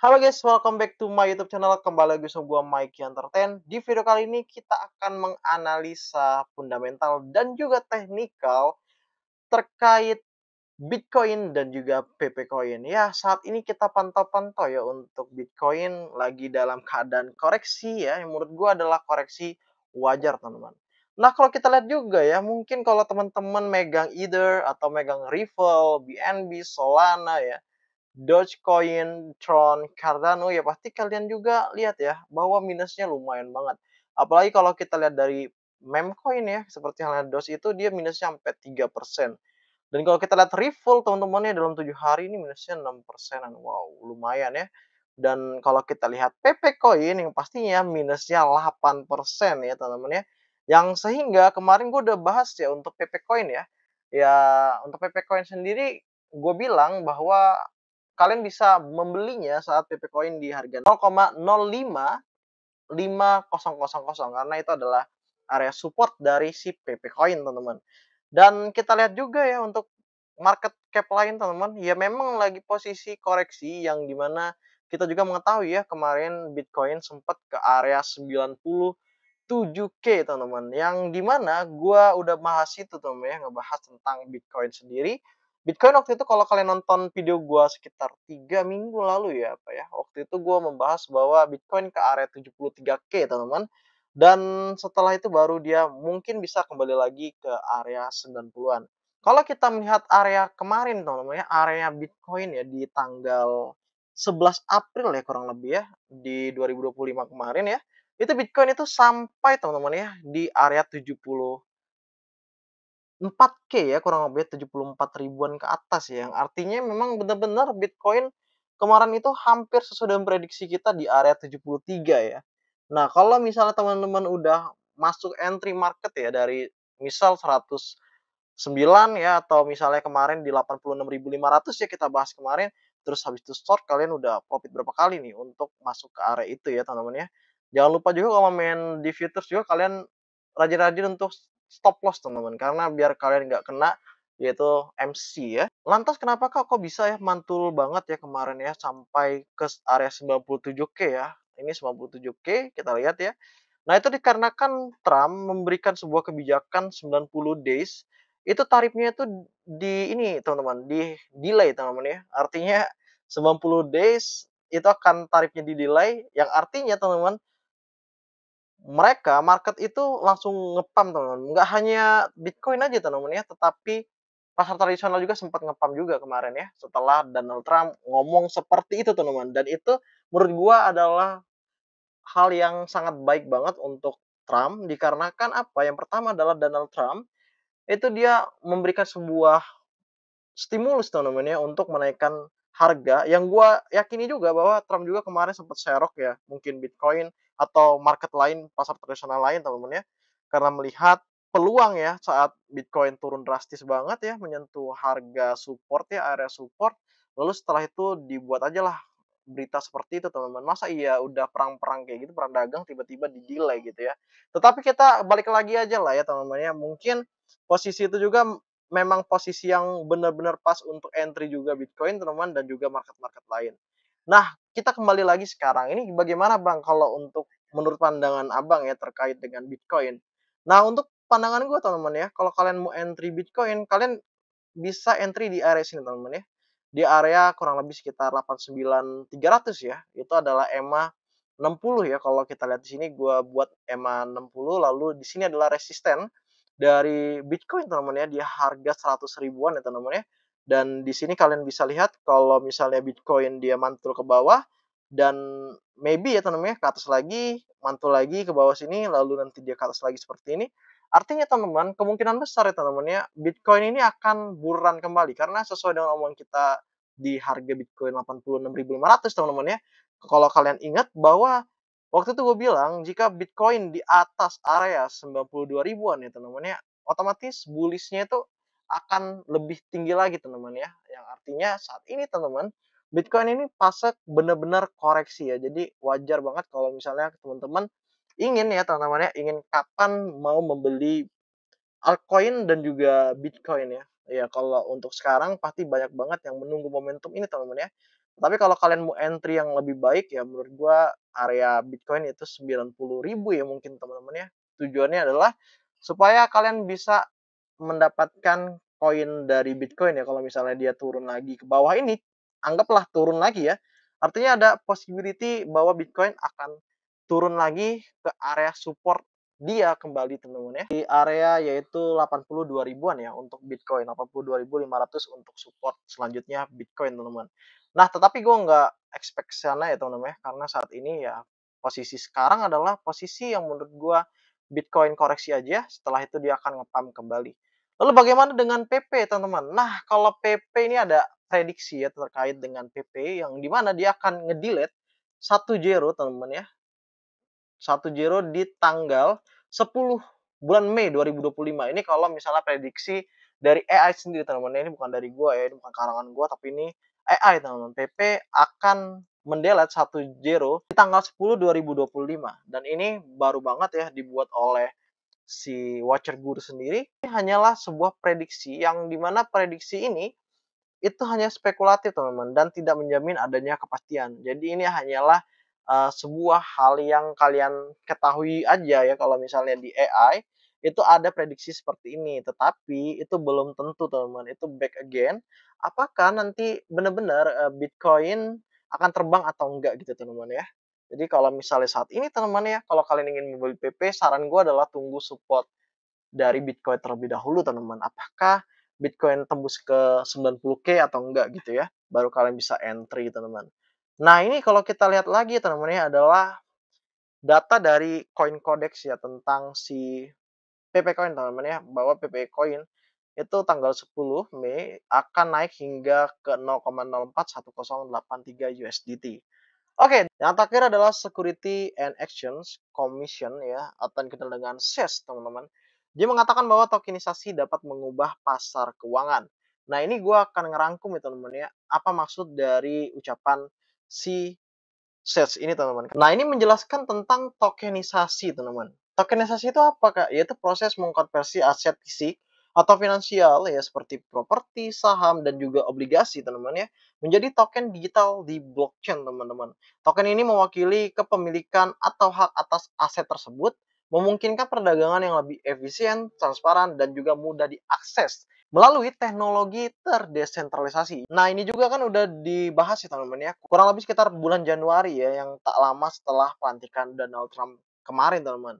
Halo guys, welcome back to my YouTube channel. Kembali lagi sama gua Mikey Entertain. Di video kali ini kita akan menganalisa fundamental dan juga teknikal terkait Bitcoin dan juga PP Coin. Ya, saat ini kita pantau-pantau ya untuk Bitcoin lagi dalam keadaan koreksi ya, yang menurut gua adalah koreksi wajar, teman-teman. Nah, kalau kita lihat juga ya, mungkin kalau teman-teman megang Ether atau megang Ripple, BNB, Solana ya, Dogecoin, Tron, Cardano, ya pasti kalian juga lihat ya bahwa minusnya lumayan banget. Apalagi kalau kita lihat dari Memecoin ya, seperti halnya Doge itu dia minusnya sampai 3%. Dan kalau kita lihat Ripple teman-teman ya dalam 7 hari ini minusnya 6%-an. Wow, lumayan ya. Dan kalau kita lihat PP Coin yang pastinya minusnya 8% ya teman-teman ya. Yang sehingga kemarin gue udah bahas ya untuk PP Coin ya. Ya untuk PP Coin sendiri gue bilang bahwa kalian bisa membelinya saat PP Coin di harga 0,055000 karena itu adalah area support dari si PP Coin teman-teman. Dan kita lihat juga ya untuk market cap lain teman-teman, ya memang lagi posisi koreksi yang dimana kita juga mengetahui ya kemarin Bitcoin sempat ke area 97K teman-teman. Yang dimana gua udah bahas itu teman-teman ya, ngebahas tentang Bitcoin sendiri. Bitcoin waktu itu kalau kalian nonton video gua sekitar 3 minggu lalu ya apa ya, waktu itu gua membahas bahwa Bitcoin ke area 73K teman-teman. Dan setelah itu baru dia mungkin bisa kembali lagi ke area 90-an. Kalau kita melihat area kemarin teman-teman ya, area Bitcoin ya di tanggal 11 April ya kurang lebih ya, di 2025 kemarin ya, itu Bitcoin itu sampai teman-teman ya di area 74K ya kurang lebih 74 ribuan ke atas ya, yang artinya memang benar-benar Bitcoin kemarin itu hampir sesuai dengan prediksi kita di area 73 ya. Nah, kalau misalnya teman-teman udah masuk entry market ya dari misal 109 ya atau misalnya kemarin di 86.500 ya kita bahas kemarin, terus habis itu short kalian udah profit berapa kali nih untuk masuk ke area itu ya teman-teman ya. Jangan lupa juga kalau main di futures juga kalian rajin-rajin untuk stop loss teman-teman karena biar kalian nggak kena yaitu MC ya. Lantas kenapa kok bisa ya mantul banget ya kemarin ya sampai ke area 97K ya. Ini 97K kita lihat ya. Nah, itu dikarenakan Trump memberikan sebuah kebijakan 90 days, itu tarifnya itu di ini teman-teman, di delay teman-teman ya. Artinya 90 days itu akan tarifnya di delay, yang artinya teman-teman, mereka market itu langsung ngepam teman-teman. Nggak hanya Bitcoin aja teman-teman ya, tetapi pasar tradisional juga sempat ngepam juga kemarin ya, setelah Donald Trump ngomong seperti itu teman-teman. Dan itu menurut gua adalah hal yang sangat baik banget untuk Trump dikarenakan apa? Yang pertama adalah Donald Trump itu dia memberikan sebuah stimulus teman-teman ya untuk menaikkan harga yang gua yakini juga bahwa Trump juga kemarin sempat serok ya mungkin Bitcoin atau market lain pasar tradisional lain teman-teman ya karena melihat peluang ya saat Bitcoin turun drastis banget ya menyentuh harga support ya area support lalu setelah itu dibuat aja lah berita seperti itu teman-teman. Masa iya udah perang-perang kayak gitu, perang dagang tiba-tiba di-delay gitu ya. Tetapi kita balik lagi aja lah ya teman-teman ya. Mungkin posisi itu juga memang posisi yang benar-benar pas untuk entry juga Bitcoin teman-teman dan juga market-market lain. Nah, kita kembali lagi sekarang. Ini bagaimana Bang kalau untuk menurut pandangan Abang ya terkait dengan Bitcoin? Nah, untuk pandangan gue teman-teman ya, kalau kalian mau entry Bitcoin, kalian bisa entry di area sini teman-teman ya. Di area kurang lebih sekitar 89.300 ya. Itu adalah EMA 60 ya. Kalau kita lihat di sini gua buat EMA 60 lalu di sini adalah resisten dari Bitcoin teman-teman ya. Dia harga 100 ribuan ya teman-teman ya. Dan di sini kalian bisa lihat kalau misalnya Bitcoin dia mantul ke bawah dan maybe ya teman-teman ya ke atas lagi, mantul lagi ke bawah sini lalu nanti dia ke atas lagi seperti ini. Artinya teman-teman, kemungkinan besar ya teman-teman ya, Bitcoin ini akan buruan kembali karena sesuai dengan omongan kita di harga Bitcoin 86.500 teman-teman ya. Kalau kalian ingat bahwa waktu itu gue bilang jika Bitcoin di atas area 92 ribuan ya teman-teman ya, otomatis bullishnya itu akan lebih tinggi lagi teman-teman ya. Yang artinya saat ini teman-teman, Bitcoin ini fase benar-benar koreksi ya. Jadi wajar banget kalau misalnya teman-teman ingin ya teman-teman ya, ingin kapan mau membeli altcoin dan juga Bitcoin ya. Ya kalau untuk sekarang pasti banyak banget yang menunggu momentum ini teman-teman ya. Tapi kalau kalian mau entry yang lebih baik ya menurut gua area Bitcoin itu 90.000 ya mungkin teman-teman ya. Tujuannya adalah supaya kalian bisa mendapatkan koin dari Bitcoin ya kalau misalnya dia turun lagi ke bawah ini, anggaplah turun lagi ya. Artinya ada possibility bahwa Bitcoin akan turun lagi ke area support dia kembali teman-teman ya. Di area yaitu 82 ribuan ya untuk Bitcoin, 82.500 untuk support selanjutnya Bitcoin teman-teman. Nah, tetapi gue nggak expect sana ya teman-teman ya, karena saat ini ya posisi sekarang adalah posisi yang menurut gue Bitcoin koreksi aja, setelah itu dia akan nge-pump kembali. Lalu bagaimana dengan PP teman-teman? Nah, kalau PP ini ada prediksi ya terkait dengan PP yang dimana dia akan nge-delete satu zero teman-teman ya, satu zero di tanggal 10 bulan Mei 2025. Ini kalau misalnya prediksi dari AI sendiri teman-teman. Ini bukan dari gua ya, ini bukan karangan gua tapi ini AI teman-teman. PP akan mendelete satu zero di tanggal 10 2025 dan ini baru banget ya dibuat oleh si Watcher Guru sendiri. Ini hanyalah sebuah prediksi yang dimana prediksi ini itu hanya spekulatif teman-teman dan tidak menjamin adanya kepastian. Jadi ini hanyalah sebuah hal yang kalian ketahui aja ya kalau misalnya di AI itu ada prediksi seperti ini, tetapi itu belum tentu teman-teman. Itu back again, apakah nanti benar-benar Bitcoin akan terbang atau enggak gitu teman-teman ya. Jadi kalau misalnya saat ini teman-teman ya, kalau kalian ingin membeli PP, saran gue adalah tunggu support dari Bitcoin terlebih dahulu teman-teman. Apakah Bitcoin tembus ke 90K atau enggak gitu ya. Baru kalian bisa entry teman-teman. Nah ini kalau kita lihat lagi teman-teman ya adalah data dari CoinCodex ya tentang si PP Coin teman-teman ya. Bahwa PP Coin itu tanggal 10 Mei akan naik hingga ke 0,041083 USDT. Oke, yang terakhir adalah Security and Exchange Commission ya, atau dikenal dengan SEC, teman-teman. Dia mengatakan bahwa tokenisasi dapat mengubah pasar keuangan. Nah, ini gue akan ngerangkum ya, teman-teman ya. Apa maksud dari ucapan si SEC ini, teman-teman. Nah, ini menjelaskan tentang tokenisasi, teman-teman. Tokenisasi itu apa, Kak? Yaitu proses mengkonversi aset fisik atau finansial ya seperti properti, saham, dan juga obligasi, teman-teman ya, menjadi token digital di blockchain, teman-teman. Token ini mewakili kepemilikan atau hak atas aset tersebut, memungkinkan perdagangan yang lebih efisien, transparan, dan juga mudah diakses melalui teknologi terdesentralisasi. Nah, ini juga kan udah dibahas ya teman-teman ya. Kurang lebih sekitar bulan Januari ya yang tak lama setelah pelantikan Donald Trump kemarin teman-teman.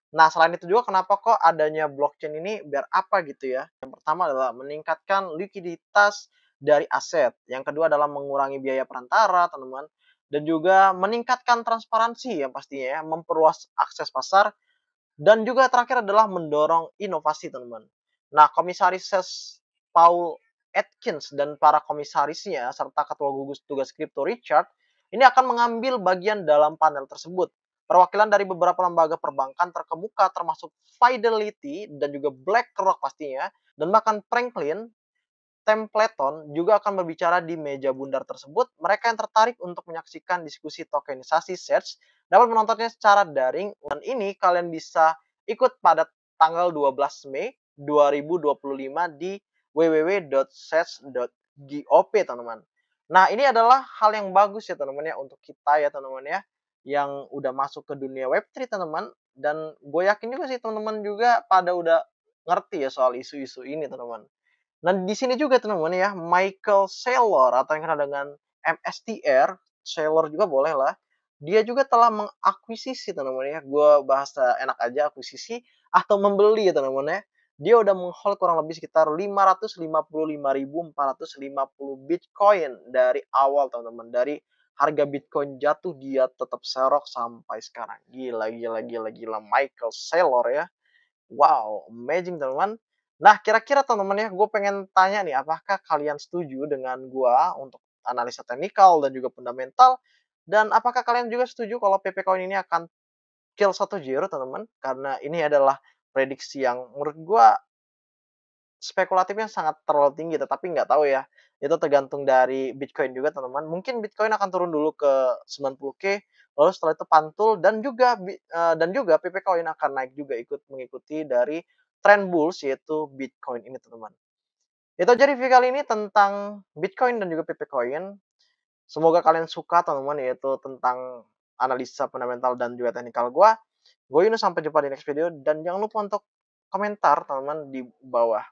Nah, selain itu juga kenapa kok adanya blockchain ini biar apa gitu ya. Yang pertama adalah meningkatkan likuiditas dari aset. Yang kedua adalah mengurangi biaya perantara, teman-teman. Dan juga meningkatkan transparansi yang pastinya ya, memperluas akses pasar dan juga terakhir adalah mendorong inovasi, teman-teman. Nah, komisaris SES Paul Atkins dan para komisarisnya serta ketua gugus tugas kripto Richard ini akan mengambil bagian dalam panel tersebut. Perwakilan dari beberapa lembaga perbankan terkemuka termasuk Fidelity dan juga BlackRock pastinya dan bahkan Franklin Templeton juga akan berbicara di meja bundar tersebut. Mereka yang tertarik untuk menyaksikan diskusi tokenisasi Search dapat menontonnya secara daring. Dan ini kalian bisa ikut pada tanggal 12 Mei 2025 di www.search.gop teman-teman. Nah ini adalah hal yang bagus ya teman-teman ya untuk kita ya teman-teman ya yang udah masuk ke dunia Web3 teman-teman. Dan gue yakin juga sih teman-teman juga pada udah ngerti ya soal isu-isu ini teman-teman. Nah, di sini juga teman-teman ya, Michael Saylor atau yang kenal dengan MSTR, Saylor juga boleh lah. Dia juga telah mengakuisisi teman-teman ya, gue bahasa enak aja akuisisi atau membeli ya teman-teman ya. Dia udah menghold kurang lebih sekitar 555.450 Bitcoin dari awal teman-teman. Dari harga Bitcoin jatuh dia tetap serok sampai sekarang. Gila, gila, gila, gila. Michael Saylor ya. Wow, amazing teman-teman. Nah, kira-kira teman-teman ya, gue pengen tanya nih, apakah kalian setuju dengan gue untuk analisa teknikal dan juga fundamental? Dan apakah kalian juga setuju kalau PP Coin ini akan kill 1-0 teman-teman? Karena ini adalah prediksi yang menurut gue spekulatifnya sangat terlalu tinggi, tetapi nggak tahu ya. Itu tergantung dari Bitcoin juga teman-teman. Mungkin Bitcoin akan turun dulu ke 90K, lalu setelah itu pantul dan juga PP Coin akan naik juga ikut mengikuti dari trend bulls yaitu Bitcoin ini teman-teman. Itu aja review kali ini tentang Bitcoin dan juga PP Coin. Semoga kalian suka teman-teman, yaitu tentang analisa fundamental dan juga teknikal gua. Gue Yunus, sampai jumpa di next video dan jangan lupa untuk komentar teman-teman di bawah.